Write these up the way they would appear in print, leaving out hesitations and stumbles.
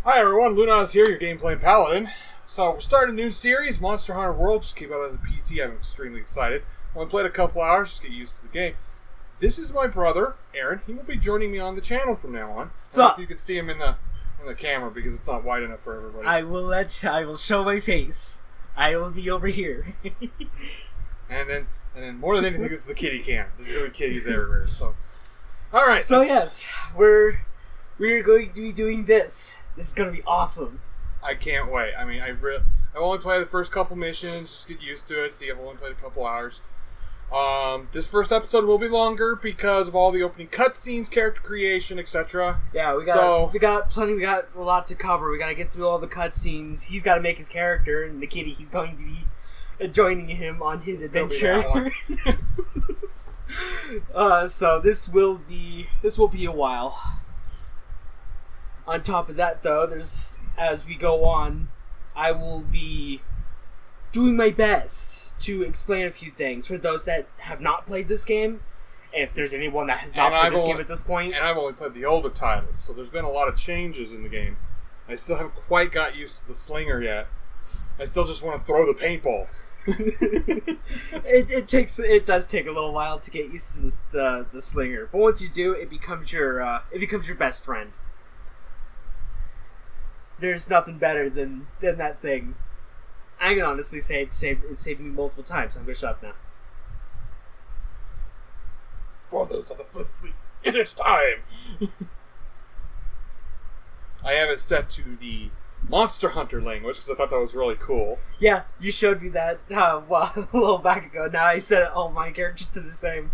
Hi everyone, Lunaz here, your gameplay paladin. So we're starting a new series, Monster Hunter World. Just came out on the PC. I'm extremely excited. Only played a couple hours, just get used to the game. This is my brother, Aaron. He will be joining me on the channel from now on. So if you can see him in the camera because it's not wide enough for everybody. I will show my face. I will be over here. and then more than anything, this is the kitty cam. There's really kitties everywhere. So, all right. So yes, we're going to be doing this. This is going to be awesome. I can't wait. I mean, I've only played the first couple missions, just get used to it. See, I've only played a couple hours. This first episode will be longer because of all the opening cutscenes, character creation, etc. Yeah, we got plenty. We got a lot to cover. We got to get through all the cutscenes. He's got to make his character, and the kitty, he's going to be joining him on his adventure. So this will be a while. On top of that, though, as we go on, I will be doing my best to explain a few things for those that have not played this game. If there's anyone that has not played this game at this point. And I've only played the older titles, so there's been a lot of changes in the game. I still haven't quite got used to the slinger yet. I still just want to throw the paintball. It does take a little while to get used to the slinger, but once you do, it becomes your best friend. There's nothing better than that thing. I can honestly say it saved me multiple times. I'm gonna shut up now. Brothers of the Fifth Fleet, it is time! I have it set to the Monster Hunter language because I thought that was really cool. Yeah, you showed me that a little back ago. Now I set all my characters to the same.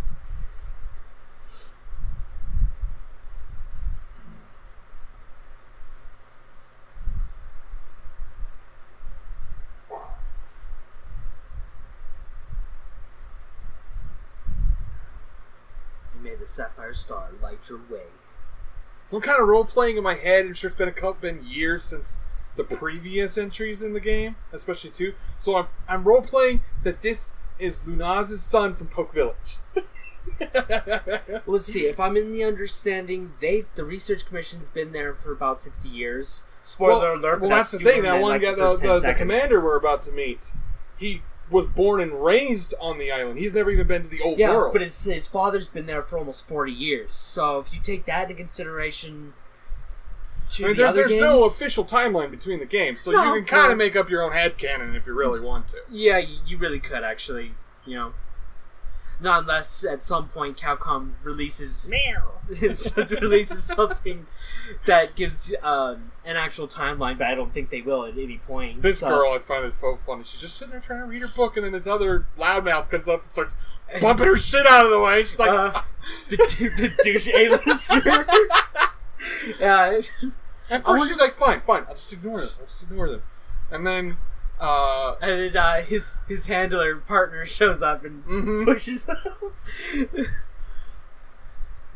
May the Sapphire Star light your way. So I'm kind of role-playing in my head. I'm sure it's been years since the previous entries in the game, especially 2. So I'm role-playing that this is Lunaz's son from Poke Village. Well, let's see. If I'm in the understanding, the Research Commission's been there for about 60 years. Spoiler alert. Well, that's the thing. That one guy, the commander we're about to meet, he was born and raised on the island. He's never even been to the old world. But his father's been there for almost 40 years. So if you take that into consideration, there's no official timeline between the games, so you can kind of make up your own headcanon if you really want to. Yeah, you really could actually. Not unless at some point Capcom releases something that gives an actual timeline, but I don't think they will at any point. This girl, I find it so funny. She's just sitting there trying to read her book, and then this other loudmouth comes up and starts bumping her shit out of the way. She's like, the douche A-lister. Yeah. At first, she's like, fine, I'll just ignore them. And then his handler partner shows up and pushes him.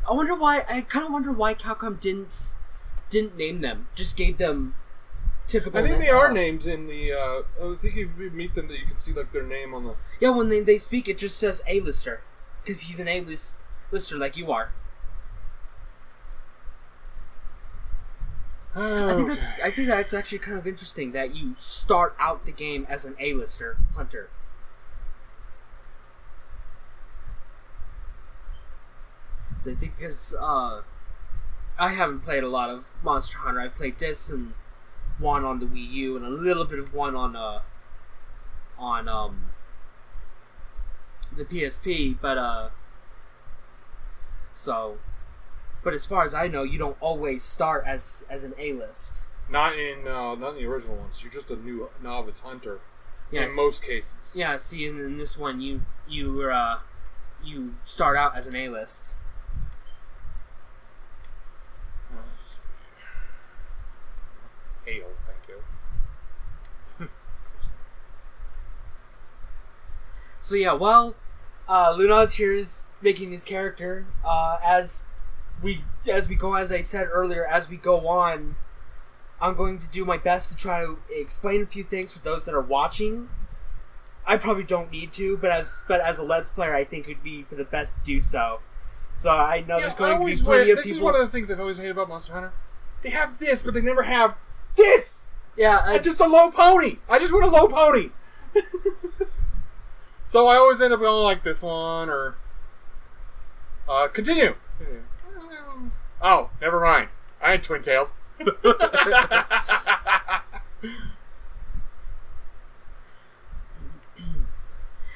I kind of wonder why Capcom didn't name them. Just gave them typical. I think they are named in the. I think if you meet them, that you can see like their name on the. Yeah, when they speak, it just says A-lister because he's an A-lister like you are. I think that's actually kind of interesting that you start out the game as an A-lister hunter. I think because I haven't played a lot of Monster Hunter. I played this and one on the Wii U and a little bit of one on the PSP, But as far as I know, you don't always start as an A-list. Not in the original ones. You're just a new novice hunter. Yes. In most cases. Yeah. See, in this one, you start out as an A-list. Ale, thank you. So yeah, Lunaz here is making his character as we go. As I said earlier, as we go on, I'm going to do my best to try to explain a few things for those that are watching. I probably don't need to, but as a Let's Player, I think it would be for the best to do so. So I know there's going to be plenty of people. This is one of the things I've always hated about Monster Hunter. They have this, but they never have this. Yeah, Just a low pony. I just want a low pony. So I always end up going like this one, or continue. Oh, never mind. I had twin tails.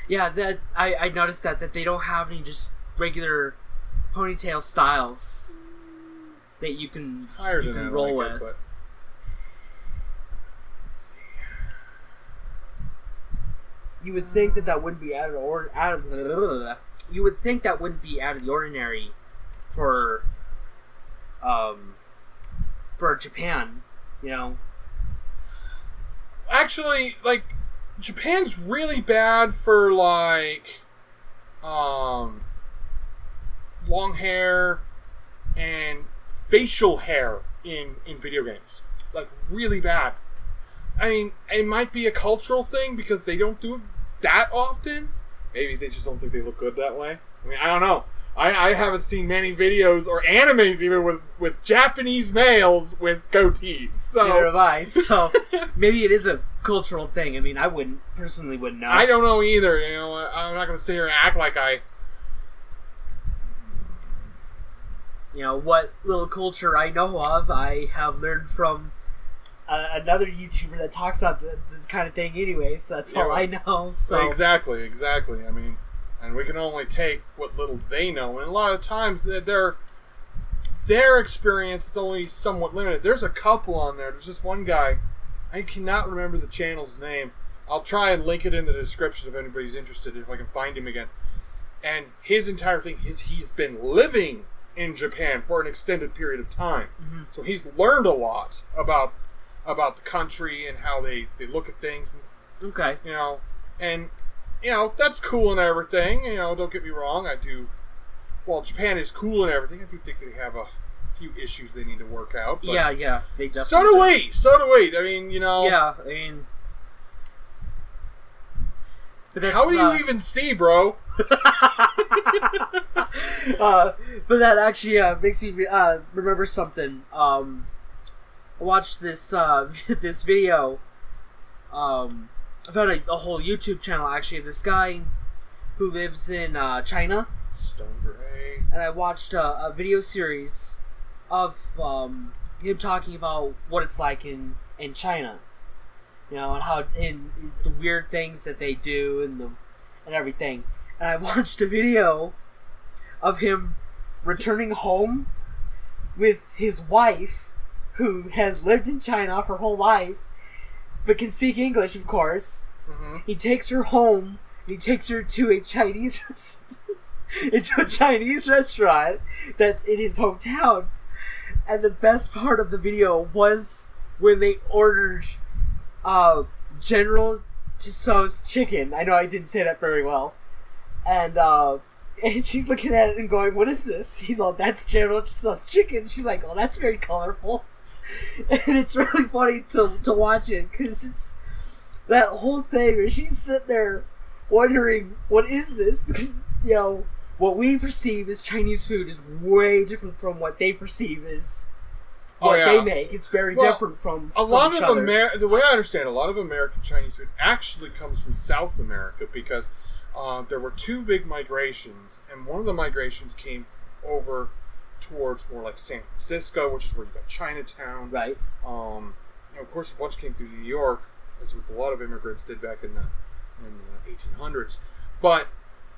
Yeah, that I noticed that they don't have any just regular ponytail styles that you can roll with. Let's see. You would think that wouldn't be you would think that wouldn't be out of the ordinary for Japan, you know. Actually, like, Japan's really bad for, like, long hair and facial hair in video games. Like, really bad. I mean, it might be a cultural thing because they don't do it that often. Maybe they just don't think they look good that way. I mean, I don't know. I haven't seen many videos or animes even with Japanese males with goatees. So neither have I. So maybe it is a cultural thing. I mean, I personally wouldn't know. I don't know either. You know, I'm not going to sit here and act like I. You know, what little culture I know of, I have learned from another YouTuber that talks about the kind of thing anyway. So that's all I know. So exactly. I mean. And we can only take what little they know. And a lot of times, their experience is only somewhat limited. There's a couple on there. There's just one guy. I cannot remember the channel's name. I'll try and link it in the description if anybody's interested, if I can find him again. And his entire thing is he's been living in Japan for an extended period of time. Mm-hmm. So he's learned a lot about the country and how they look at things. Okay. You know, and... You know, that's cool and everything. You know, don't get me wrong. While Japan is cool and everything, I do think they have a few issues they need to work out. But yeah, they definitely So do we. I mean, you know. Yeah, I mean. How do you even see, bro? But that actually makes me remember something. I watched this this video. I found a whole YouTube channel, actually, of this guy who lives in China. Stone Gray. And I watched a video series of him talking about what it's like in China. You know, and how in the weird things that they do and everything. And I watched a video of him returning home with his wife, who has lived in China her whole life, but can speak English, of course. Mm-hmm. He takes her home. And he takes her to a Chinese restaurant that's in his hometown. And the best part of the video was when they ordered General Tso's chicken. I know I didn't say that very well. And she's looking at it and going, "What is this?" He's all, "That's General Tso's chicken." She's like, "Oh, that's very colorful." And it's really funny to watch it, because it's that whole thing where she's sitting there wondering, what is this? Because, you know, what we perceive as Chinese food is way different from what they perceive as what they make. It's very different from a lot of the way I understand, a lot of American Chinese food actually comes from South America, because there were two big migrations, and one of the migrations came over towards more like San Francisco, which is where you got Chinatown. Right. You know, of course, a bunch came through New York, as what a lot of immigrants did back in the 1800s. But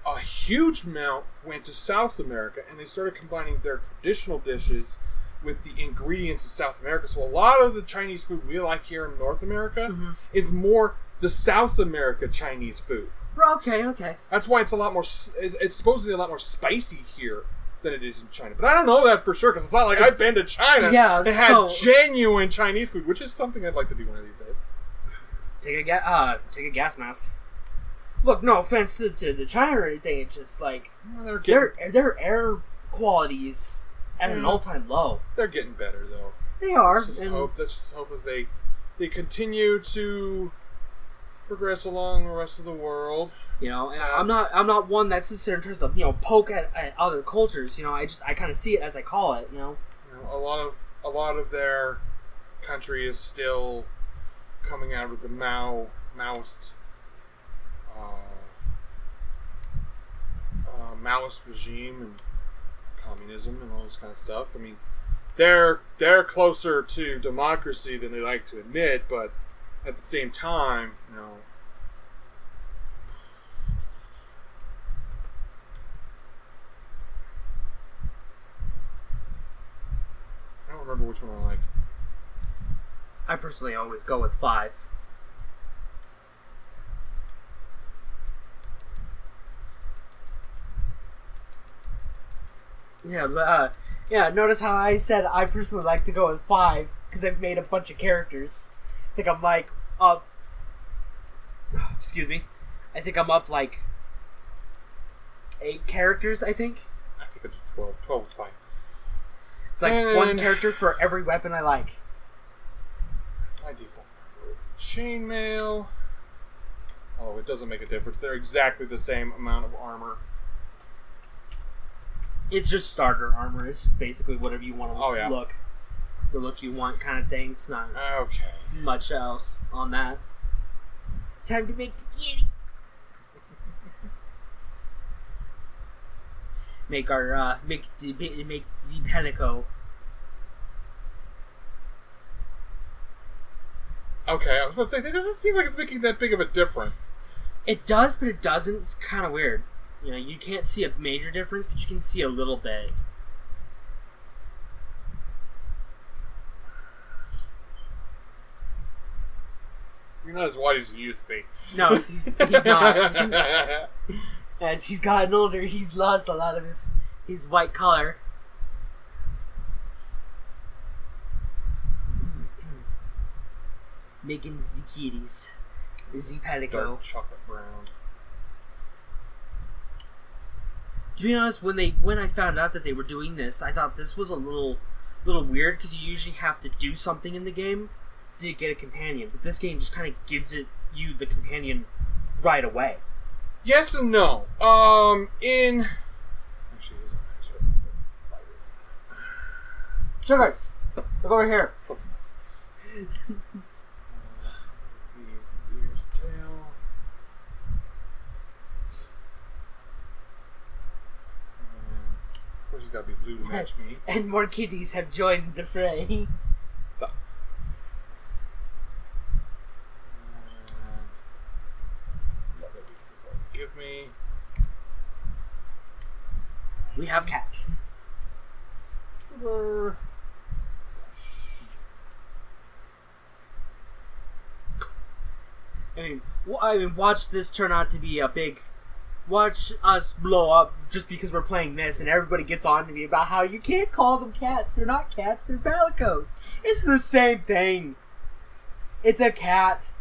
a huge amount went to South America, and they started combining their traditional dishes with the ingredients of South America. So a lot of the Chinese food we like here in North America is more the South America Chinese food. Okay. That's why it's a lot more. It's supposedly a lot more spicy here than it is in China. But I don't know that for sure, because it's not like I've been to China and had genuine Chinese food, which is something I'd like to do one of these days. Take a gas mask. Look, no offense to China or anything, it's just like their air quality is at an all-time low. They're getting better though. They are. Let's just hope as they continue to progress along the rest of the world. You know, and I'm not one that's necessarily tries to poke at other cultures. You know, I kind of see it as I call it. You know, a lot of their country is still coming out of the Maoist regime and communism and all this kind of stuff. I mean, they're closer to democracy than they like to admit, but at the same time, I don't remember which one I liked. I personally always go with 5. Notice how I said I personally like to go with 5 because I've made a bunch of characters. I think I'm like up. Excuse me. I think I'm up like 8 characters. I think. I think it's 12. 12 is fine. It's like one character for every weapon I like. My default chainmail. Oh, it doesn't make a difference. They're exactly the same amount of armor. It's just starter armor. It's just basically whatever you want to look. The look you want kind of thing. It's not much else on that. Time to make the kitty. Make the pelico. Okay, I was about to say, that doesn't seem like it's making that big of a difference. It does, but it doesn't. It's kind of weird. You can't see a major difference, but you can see a little bit. You're not as white as you used to be. No, he's not. As he's gotten older, he's lost a lot of his white color. Making the kitties. The pelico. Dark chocolate brown. To be honest, when I found out that they were doing this, I thought this was a little weird because you usually have to do something in the game to get a companion, but this game just kind of gives you the companion right away. Yes and no. Sugars, look over here. Close enough. Ears, tail. Of course, it's got to be blue to match me. And more kitties have joined the fray. What's up? Love it because it's all you give me. We have cat. Sugar. I mean, watch this turn out to be a big. Watch us blow up just because we're playing this, and everybody gets on to me about how you can't call them cats. They're not cats. They're pelicos. It's the same thing. It's a cat.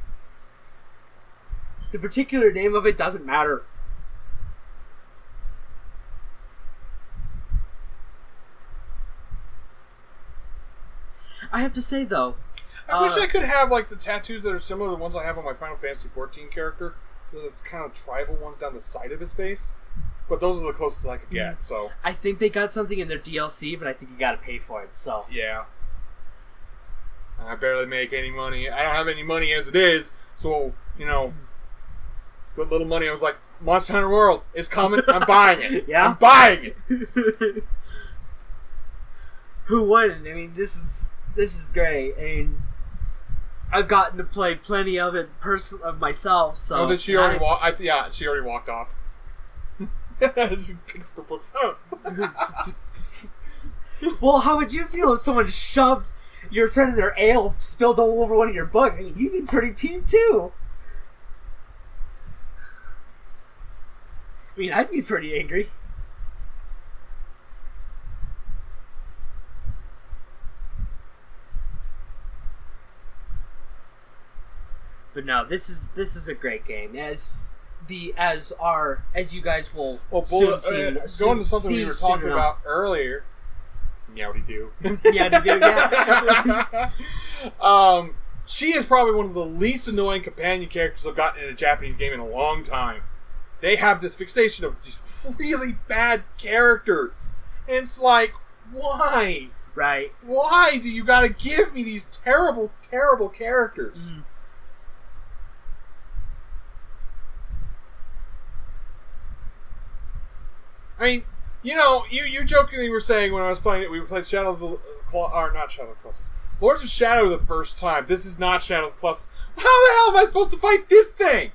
The particular name of it doesn't matter. I have to say though, I wish I could have like the tattoos that are similar to the ones I have on my Final Fantasy XIV character. Those kind of tribal ones down the side of his face. But those are the closest I could get, so. I think they got something in their DLC, but I think you gotta pay for it, so. Yeah. I barely make any money. I don't have any money as it is, so, with little money, I was like, Monster Hunter World is coming, I'm buying it. Yeah? I'm buying it! Who wouldn't? I mean, this is great. I mean, I've gotten to play plenty of it myself, so... Oh, did she already walk? Yeah, she already walked off. She picks the books up. Well, how would you feel if someone shoved your friend in their ale spilled all over one of your books? I mean, you'd be pretty peeved, too. I mean, I'd be pretty angry. But no, this is a great game. As you guys will soon see. Going to something we were talking about earlier. Meowdy do. Meowdy do, yeah. She is probably one of the least annoying companion characters I've gotten in a Japanese game in a long time. They have this fixation of these really bad characters. And it's like, why? Right. Why do you gotta give me these terrible, terrible characters? Mm. I mean, you jokingly were saying when I was playing it, we played Shadow of the not Shadow of the Colossus. Lords of Shadow the first time. This is not Shadow of the Colossus. How the hell am I supposed to fight this thing?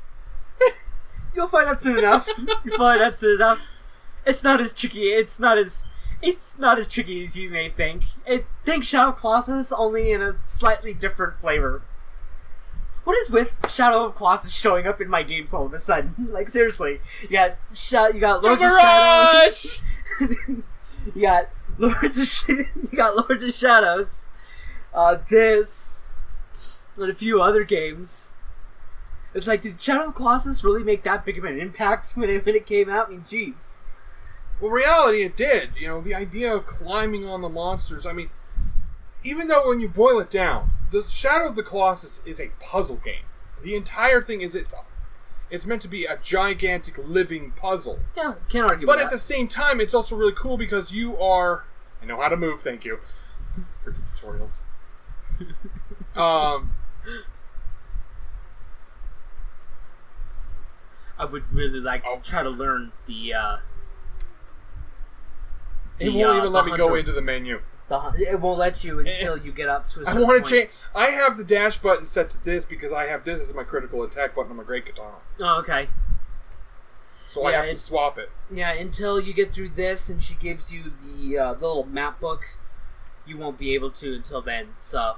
You'll find out soon enough. You'll find out soon enough. It's not as tricky. It's not as tricky as you may think. Think Shadow of Colossus, only in a slightly different flavor. What is with Shadow of Colossus showing up in my games all of a sudden? Like, seriously. You got Lords of Shadows. you got Lords of Shadows. This and a few other games. It's like, did Shadow of Colossus really make that big of an impact when it came out? I mean, jeez. Well, reality, it did. The idea of climbing on the monsters. I mean, even though when you boil it down, the Shadow of the Colossus is a puzzle game. The entire thing is it's meant to be a gigantic living puzzle. Yeah, can't argue with that. But at the same time, it's also really cool because you are... I know how to move, thank you. Freaking tutorials. I would really like to try to learn the it won't even let me hunter. go into the menu. It won't let you until you get up to a certain I want point. to change. I have the dash button set to this because I have this as my critical attack button on my great katana. Oh, okay. So I have to swap it. Yeah, until you get through this and she gives you the little map book, you won't be able to until then, so...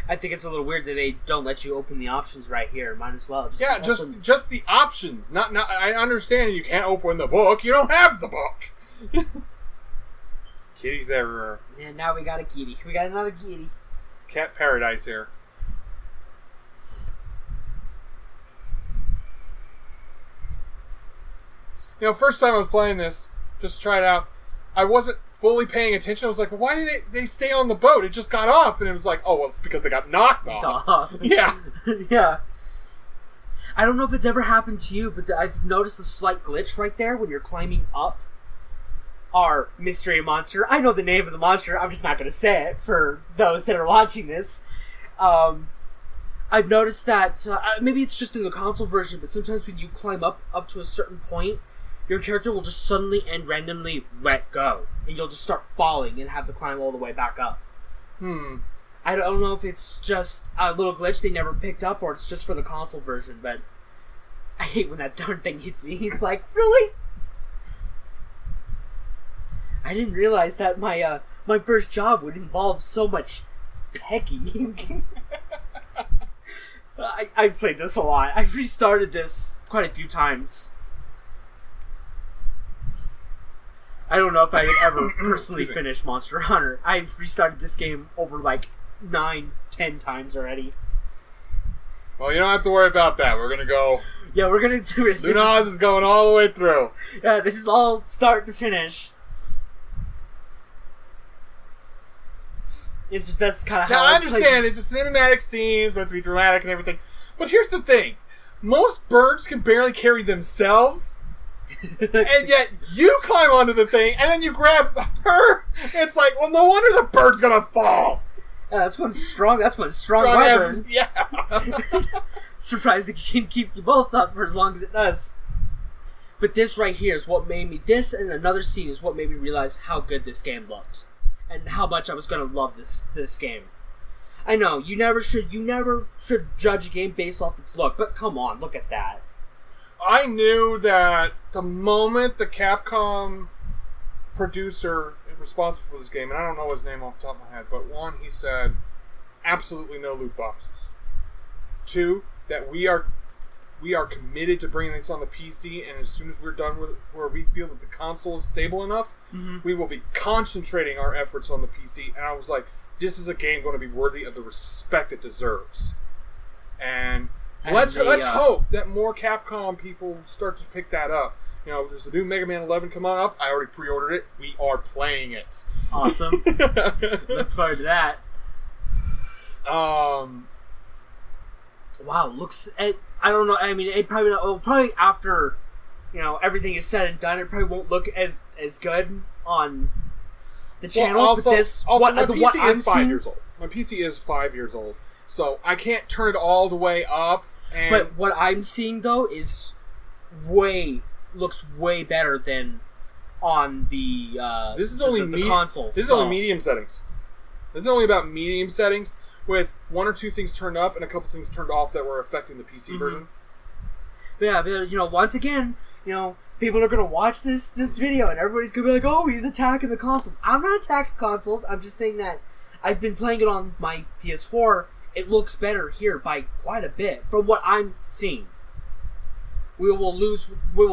I think it's a little weird that they don't let you open the options right here. Might as well. Just the options. Not. I understand you can't open the book. You don't have the book. Kitties everywhere. And now we got a kitty. We got another kitty. It's cat paradise here. First time I was playing this, just to try it out, I wasn't fully paying attention. I was like, well, why did they stay on the boat? It just got off. And it was like, oh, well, it's because they got knocked off. Yeah. Yeah. I don't know if it's ever happened to you, but I've noticed a slight glitch right there when you're climbing up our mystery monster. I know the name of the monster. I'm just not going to say it for those that are watching this. I've noticed that, maybe it's just in the console version, but sometimes when you climb up to a certain point, your character will just suddenly and randomly let go. And you'll just start falling and have to climb all the way back up. I don't know if it's just a little glitch they never picked up or it's just for the console version, but I hate when that darn thing hits me. It's like, really? I didn't realize that my first job would involve so much pecking. I've played this a lot. I've restarted this quite a few times. I don't know if I would ever personally finish Monster Hunter. I've restarted this game over like 9-10 times already. Well, you don't have to worry about that. We're going to go... Yeah, we're going to do it. Lunaz is going all the way through. Yeah, this is all start to finish. It's just that's kind of how I understand. It's a cinematic scene. It's meant to be dramatic and everything. But here's the thing. Most birds can barely carry themselves. And yet you climb onto the thing and then you grab her. It's like, well, no wonder the bird's gonna fall. Yeah, that's one strong weapon. Yeah. Surprised it can keep you both up for as long as it does. But this right here is what made me. This and another scene is what made me realize how good this game looked and how much I was gonna love this game. I know you never should judge a game based off its look, but come on, look at that. I knew that the moment the Capcom producer responsible for this game, and I don't know his name off the top of my head, but one, he said, absolutely no loot boxes. Two, that we are committed to bringing this on the PC, and as soon as we're done with it, where we feel that the console is stable enough, we will be concentrating our efforts on the PC. And I was like, this is a game going to be worthy of the respect it deserves. And let's hope that more Capcom people start to pick that up. There's a new Mega Man 11 coming up. I already pre-ordered it. We are playing it. Awesome. Look forward to that. Wow, looks. I don't know. I mean, probably after everything is said and done, it probably won't look as good on the channel. Also, but this, my PC what is I'm 5 seeing, years old. My PC is 5 years old, so I can't turn it all the way up. But what I'm seeing though is looks way better than on the this is only the consoles. This is only medium settings. This is only about medium settings with one or two things turned up and a couple things turned off that were affecting the PC version. But once again, people are gonna watch this video and everybody's gonna be like, "Oh, he's attacking the consoles." I'm not attacking consoles. I'm just saying that I've been playing it on my PS4. It looks better here by quite a bit from what I'm seeing. We will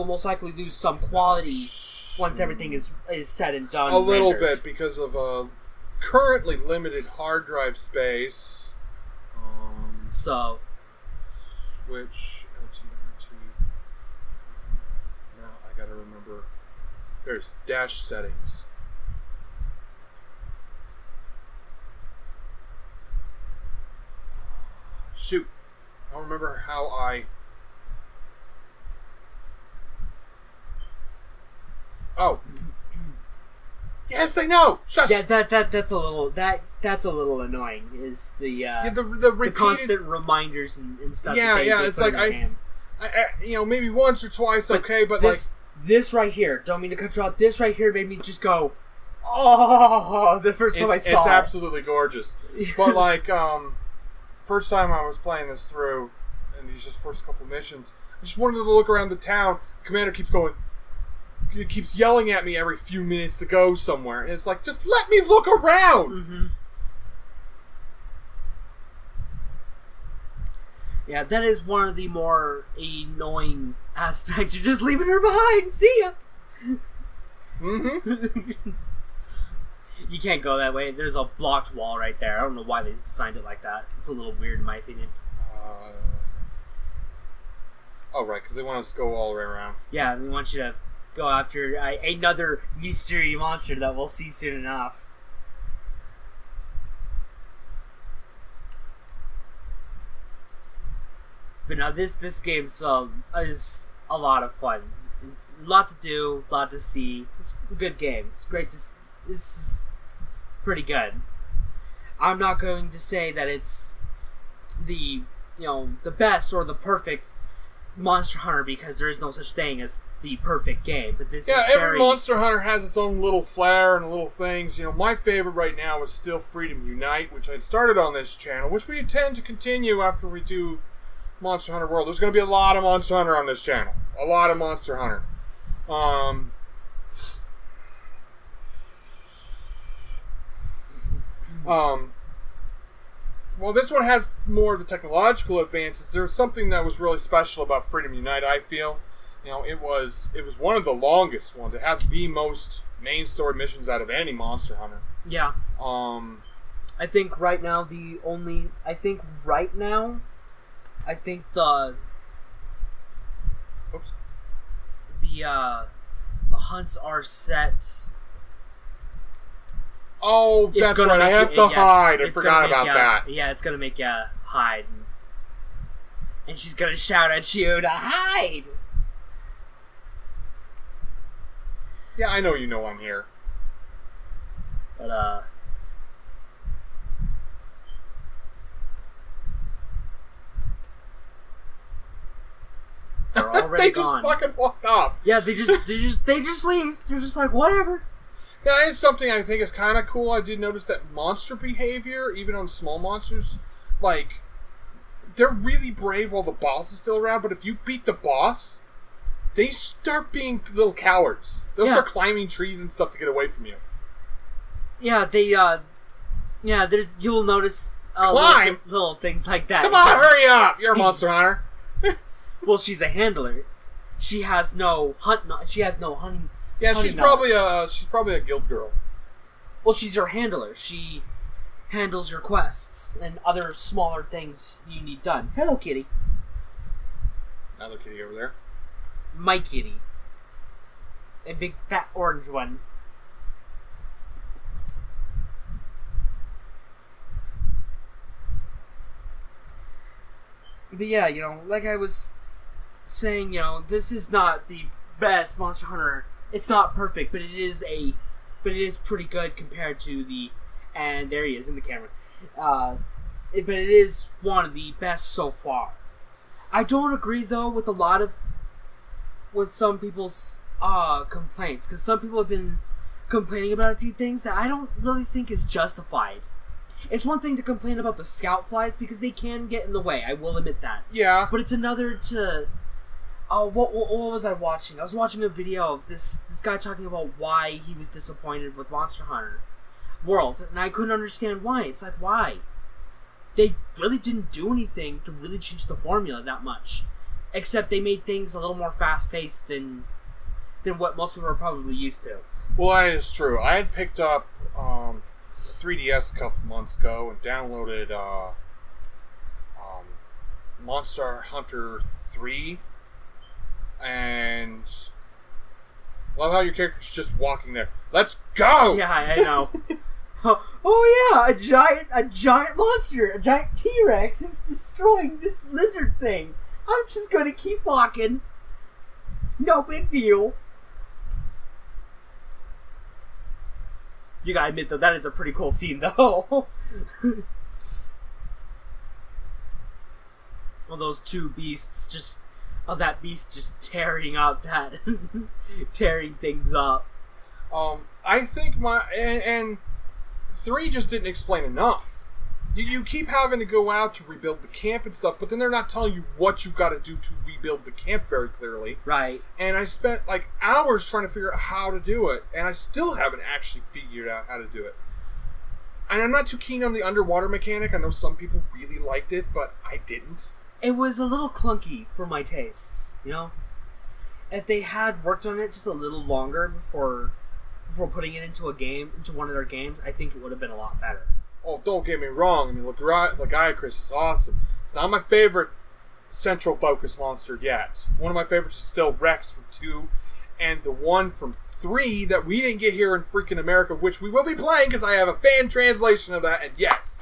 most likely lose some quality once everything is said and done. A little bit because of currently limited hard drive space. So switch LT. Now I gotta remember. There's dash settings. Shoot, I don't remember how I. Oh. Yes, I know. Shush. Yeah, that's a little annoying. Is the the constant reminders and stuff. Yeah, it's like I maybe once or twice, okay, but this right here. Don't mean to cut you off. This right here made me just go, oh, the first time I saw it. It's absolutely gorgeous. But first time I was playing this through, and these just first couple missions, I just wanted to look around the town. The commander keeps yelling at me every few minutes to go somewhere, and it's like, just let me look around. Mm-hmm. Yeah, that is one of the more annoying aspects. You're just leaving her behind. See ya. Mm-hmm. You can't go that way. There's a blocked wall right there. I don't know why they designed it like that. It's a little weird in my opinion. Right, because they want us to go all the way around. Yeah, they want you to go after another mystery monster that we'll see soon enough. But now this game is a lot of fun. A lot to do, a lot to see. It's a good game. It's great to. It's pretty good. I'm not going to say that it's the best or the perfect Monster Hunter because there is no such thing as the perfect game. But this is every Monster Hunter has its own little flair and little things. My favorite right now is still Freedom Unite, which I had started on this channel, which we intend to continue after we do Monster Hunter World. There's going to be a lot of Monster Hunter on this channel. A lot of Monster Hunter. Well, this one has more of the technological advances. There's something that was really special about Freedom Unite, I feel. It was one of the longest ones. It has the most main story missions out of any Monster Hunter. Yeah. I think right now I think the hunts are set. Oh, that's right. I have to hide. I forgot about that. Yeah, it's gonna make you hide, and she's gonna shout at you to hide. Yeah, I know you know I'm here. But they're already gone. They just fucking walked off. Yeah, they just leave. They're just like, whatever. That is something I think is kind of cool. I did notice that monster behavior, even on small monsters, they're really brave while the boss is still around, but if you beat the boss, they start being little cowards. They'll start climbing trees and stuff to get away from you. Yeah, you'll notice little things like that. Come on, hurry up! You're a Monster Hunter. Well, she's a handler. She has no hunting. Yeah, she's probably a guild girl. Well, she's your handler. She handles your quests and other smaller things you need done. Hello, kitty. Another kitty over there. My kitty. A big fat orange one. But yeah, like I was saying, this is not the best Monster Hunter. It's not perfect, but it is pretty good compared to the. And there he is in the camera. But it is one of the best so far. I don't agree though with some people's complaints, because some people have been complaining about a few things that I don't really think is justified. It's one thing to complain about the scout flies because they can get in the way. I will admit that. Yeah. But it's another to. What was I watching? I was watching a video of this guy talking about why he was disappointed with Monster Hunter World, and I couldn't understand why. It's like, why? They really didn't do anything to really change the formula that much, except they made things a little more fast-paced than what most people are probably used to. Well, that is true. I had picked up 3DS a couple months ago and downloaded Monster Hunter 3, and love how your character's just walking there. Let's go! Yeah, I know. Oh yeah, a giant monster, a giant T-Rex is destroying this lizard thing. I'm just gonna keep walking. No big deal. You gotta admit though, that is a pretty cool scene though. Well, those two beasts that beast just tearing things up. I think and 3 just didn't explain enough. You keep having to go out to rebuild the camp and stuff, but then they're not telling you what you got to do to rebuild the camp very clearly. Right. And I spent like hours trying to figure out how to do it, and I still haven't actually figured out how to do it. And I'm not too keen on the underwater mechanic. I know some people really liked it, but I didn't. It was a little clunky for my tastes, you know? If they had worked on it just a little longer before putting it into one of their games, I think it would have been a lot better. Oh, don't get me wrong. I mean, Chris is awesome. It's not my favorite central focus monster yet. One of my favorites is still Rex from 2, and the one from 3 that we didn't get here in freaking America, which we will be playing because I have a fan translation of that, and yes,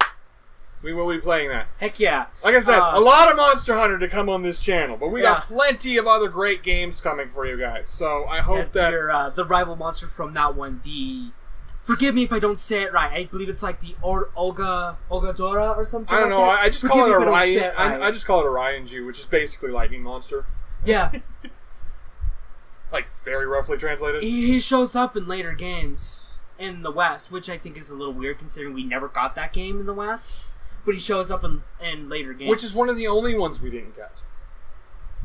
we will be playing that. Heck yeah. Like I said, a lot of Monster Hunter to come on this channel, but we yeah. got plenty of other great games coming for you guys. So I hope that... the rival monster from that one, forgive me if I don't say it right. I believe it's like the Olga Dora or something. I don't know. That. I just Forgive call it Orion. Right. I just call it Orion Jew, which is basically Lightning Monster. Yeah. Like, very roughly translated. He shows up in later games in the West, which I think is a little weird considering we never got that game in the West. But he shows up in later games. Which is one of the only ones we didn't get.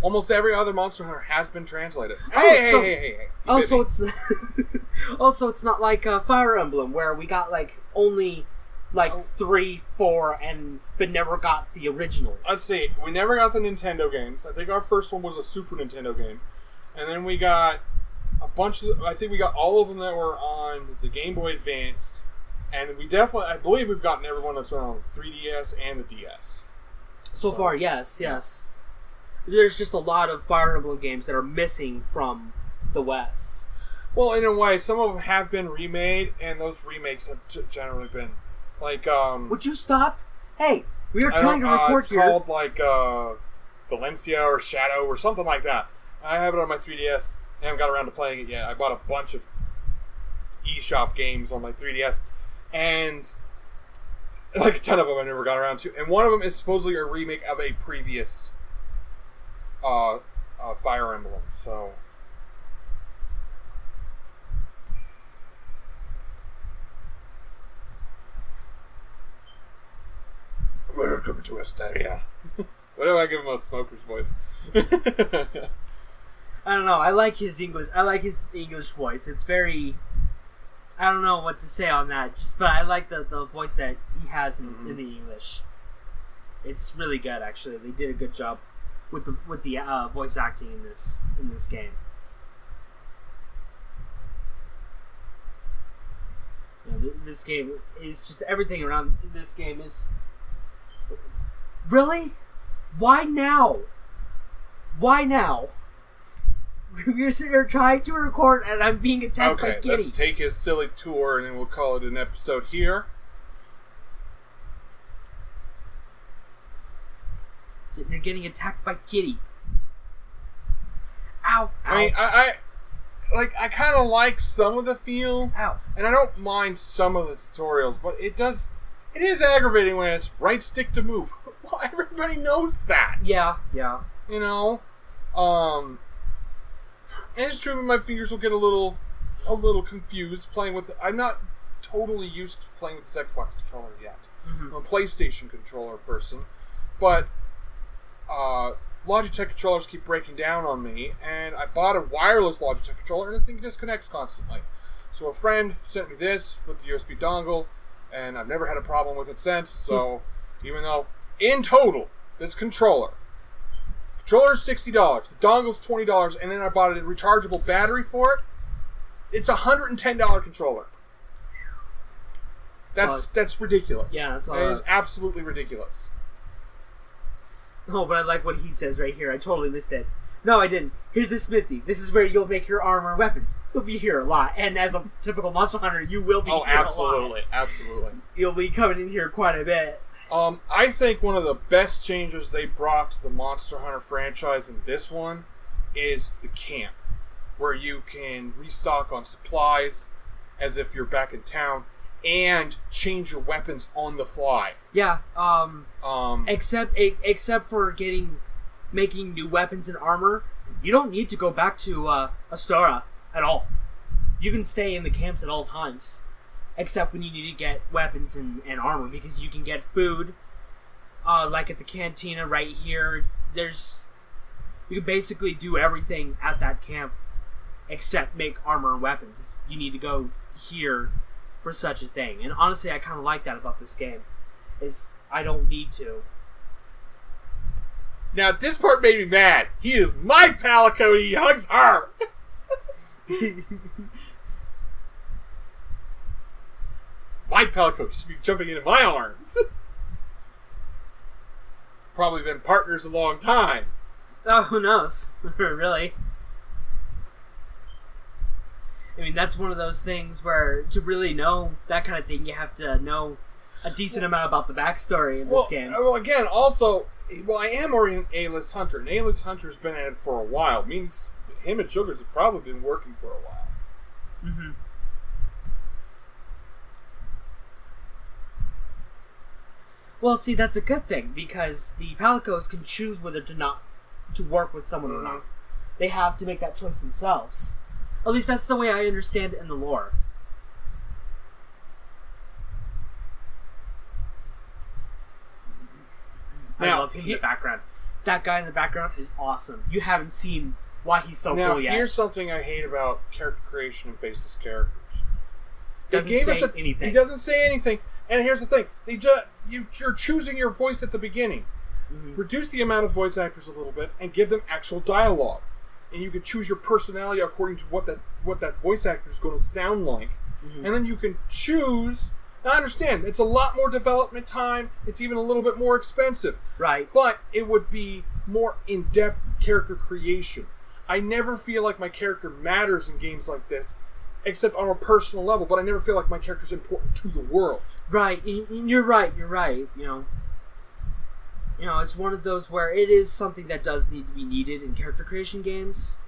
Almost every other Monster Hunter has been translated. Hey. Also, it's not like Fire Emblem where we got only 3, 4, but never got the originals. Let's see. We never got the Nintendo games. I think our first one was a Super Nintendo game, and then we got a bunch of. I think we got all of them that were on the Game Boy Advanced, and I believe we've gotten everyone that's on the 3DS and the DS. So far, yes. There's just a lot of Fire Emblem games that are missing from the West. Well, in a way, some of them have been remade, and those remakes have generally been Would you stop? Hey, we are trying to record here. It's called Valencia or Shadow or something like that. I have it on my 3DS. I haven't got around to playing it yet. I bought a bunch of eShop games on my 3DS, and a ton of them I never got around to. And one of them is supposedly a remake of a previous Fire Emblem. So welcome to Asteria. What do I give him a smoker's voice? I don't know. I like his English voice. It's very. I don't know what to say on that. But I like the voice that he has in the English. It's really good, actually. They did a good job with the voice acting in this game. This game is just everything around this game is. Really? Why now? Why now? We're sitting here trying to record and I'm being attacked by Kitty. Let's take his silly tour and then we'll call it an episode here. Sitting here getting attacked by Kitty. Ow! I mean, I kind of like some of the feel, Ow! and I don't mind some of the tutorials, but it is aggravating when it's right stick to move. Well, everybody knows that. Yeah. You know, and it's true. My fingers will get a little confused playing with. I'm not totally used to playing with this Xbox controller yet. Mm-hmm. I'm a PlayStation controller person, but Logitech controllers keep breaking down on me, and I bought a wireless Logitech controller, and the thing disconnects constantly. So a friend sent me this with the USB dongle, and I've never had a problem with it since. So even though in total this controller is $60, the dongle's $20, and then I bought a rechargeable battery for it. It's a $110 controller. That's ridiculous. Yeah, that's all. It is absolutely ridiculous. Oh, but I like what he says right here. I totally missed it. No, I didn't. Here's the smithy. This is where you'll make your armor and weapons. You'll be here a lot. And as a typical Monster Hunter, you will be here a lot. Absolutely. You'll be coming in here quite a bit. I think one of the best changes they brought to the Monster Hunter franchise in this one is the camp, where you can restock on supplies as if you're back in town, and change your weapons on the fly. Yeah. Except for making new weapons and armor, you don't need to go back to Astora at all. You can stay in the camps at all times, except when you need to get weapons and armor, because you can get food. Like at the cantina right here, you can basically do everything at that camp, except make armor and weapons. You need to go here for such a thing. And honestly, I kind of like that about this game, is I don't need to. Now, this part made me mad. He is my Palico, he hugs her! It's my Palico, she should be jumping into my arms. Probably been partners a long time. Oh, who knows? Really? I mean, that's one of those things where, to really know that kind of thing, you have to know a decent amount about the backstory in this game. Well, again, also, I am already an A-list hunter, and A-list hunter's been at it for a while. It means him and Sugars have probably been working for a while. Mm-hmm. Well, see, that's a good thing, because the Palicos can choose whether to work with someone or not. They have to make that choice themselves. At least that's the way I understand it in the lore. I love him in the background. That guy in the background is awesome. You haven't seen why he's so cool yet. Now, here's something I hate about character creation and faceless characters. Doesn't say anything. He doesn't say anything. And here's the thing. You're choosing your voice at the beginning. Mm-hmm. Reduce the amount of voice actors a little bit and give them actual dialogue. And you can choose your personality according to what that voice actor is going to sound like. Mm-hmm. And then you can choose... Now, I understand, it's a lot more development time. It's even a little bit more expensive. Right. But it would be more in-depth character creation. I never feel like my character matters in games like this, except on a personal level, but I never feel like my character's important to the world. Right. You're right. You know, it's one of those where it is something that does need to be needed in character creation games.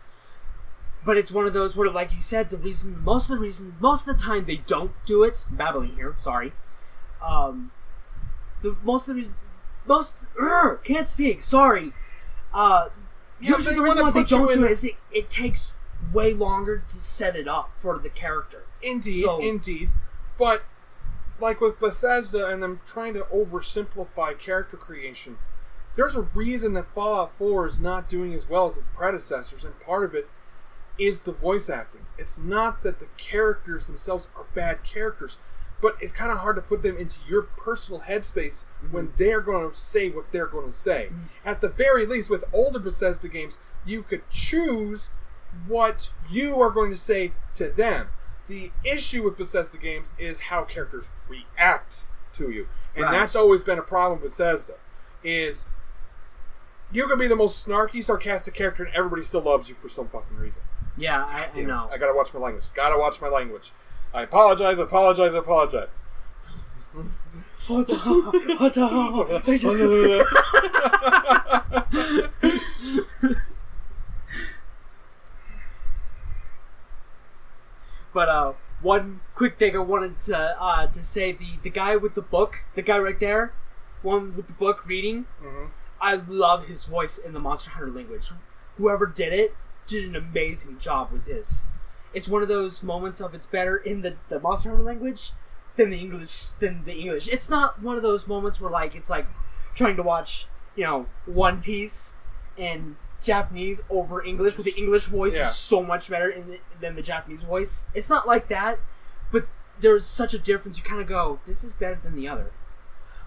But it's one of those where, like you said, most of the time they don't do it. I'm babbling here, sorry. Can't speak, sorry. Usually the reason why they don't do it is it takes way longer to set it up for the character. Indeed. But, like with Bethesda and them trying to oversimplify character creation, there's a reason that Fallout 4 is not doing as well as its predecessors, and part of it is the voice acting. It's not that the characters themselves are bad characters, but it's kind of hard to put them into your personal headspace when they're going to say what they're going to say. At the very least, with older Bethesda games, you could choose what you are going to say to them. The issue with Bethesda games is how characters react to you. And that's always been a problem with Bethesda, is you can be the most snarky, sarcastic character and everybody still loves you for some fucking reason. Yeah, I know. I gotta watch my language. I apologize. But one quick thing I wanted to say: the guy with the book, the guy right there, one with the book reading. Mm-hmm. I love his voice in the Monster Hunter language. Whoever did it did an amazing job with his. It's one of those moments of it's better in the Monster Hunter language than the English. It's not one of those moments where like it's like trying to watch One Piece in Japanese over English, where the English voice is so much better than the Japanese voice. It's not like that, but there's such a difference. You kind of go, this is better than the other.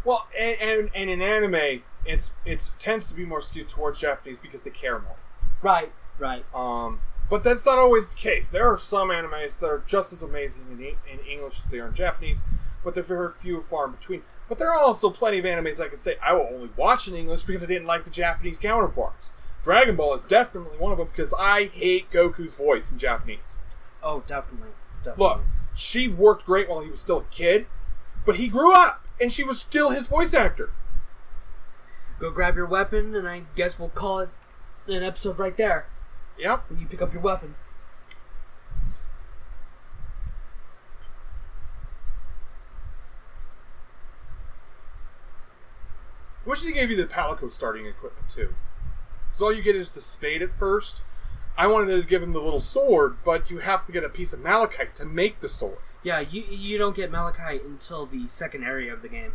Well, and in anime, it tends to be more skewed towards Japanese because they care more. Right. But that's not always the case. There are some animes that are just as amazing in English as they are in Japanese, but they're very few and far in between. But there are also plenty of animes I could say I will only watch in English because I didn't like the Japanese counterparts. Dragon Ball is definitely one of them because I hate Goku's voice in Japanese. Oh, definitely. Look, she worked great while he was still a kid, but he grew up, and she was still his voice actor. Go grab your weapon, and I guess we'll call it an episode right there. Yep. When you pick up your weapon. Wish they gave you the Palico starting equipment, too. Because all you get is the spade at first. I wanted to give him the little sword, but you have to get a piece of malachite to make the sword. Yeah, you don't get malachite until the second area of the game.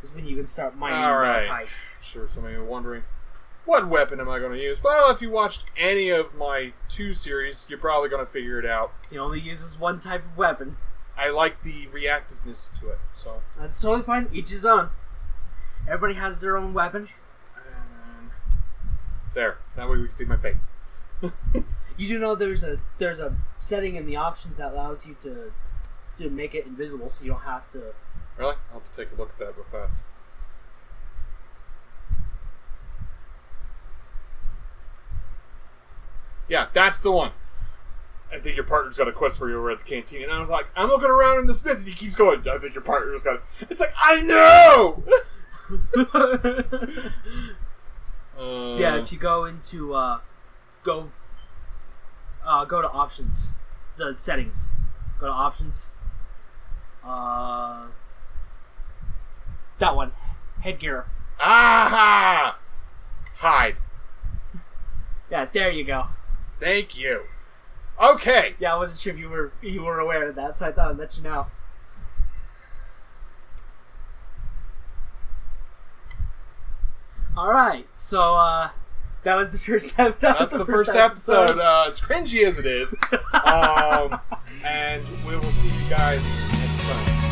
Is when you can start mining malachite. Sure, some of you are wondering, what weapon am I going to use? Well, if you watched any of my 2 series, you're probably going to figure it out. He only uses one type of weapon. I like the reactiveness to it, so... That's totally fine. Each his own. Everybody has their own weapon. And there. That way we can see my face. You do know there's a setting in the options that allows you to make it invisible, so you don't have to... Really? I'll have to take a look at that real fast. Yeah, that's the one. I think your partner's got a quest for you over at the canteen. And I was like, I'm looking around in the smith, and he keeps going, I think your partner's got it. It's like, I know! Yeah, if you go into, go to options. The settings. Go to options. That one. Headgear. Aha! Hide. Yeah, there you go. Thank you. Okay. Yeah, I wasn't sure if you were aware of that, so I thought I'd let you know. Alright, so that was the first episode. That's the first episode. As cringy as it is. And we will see you guys next time.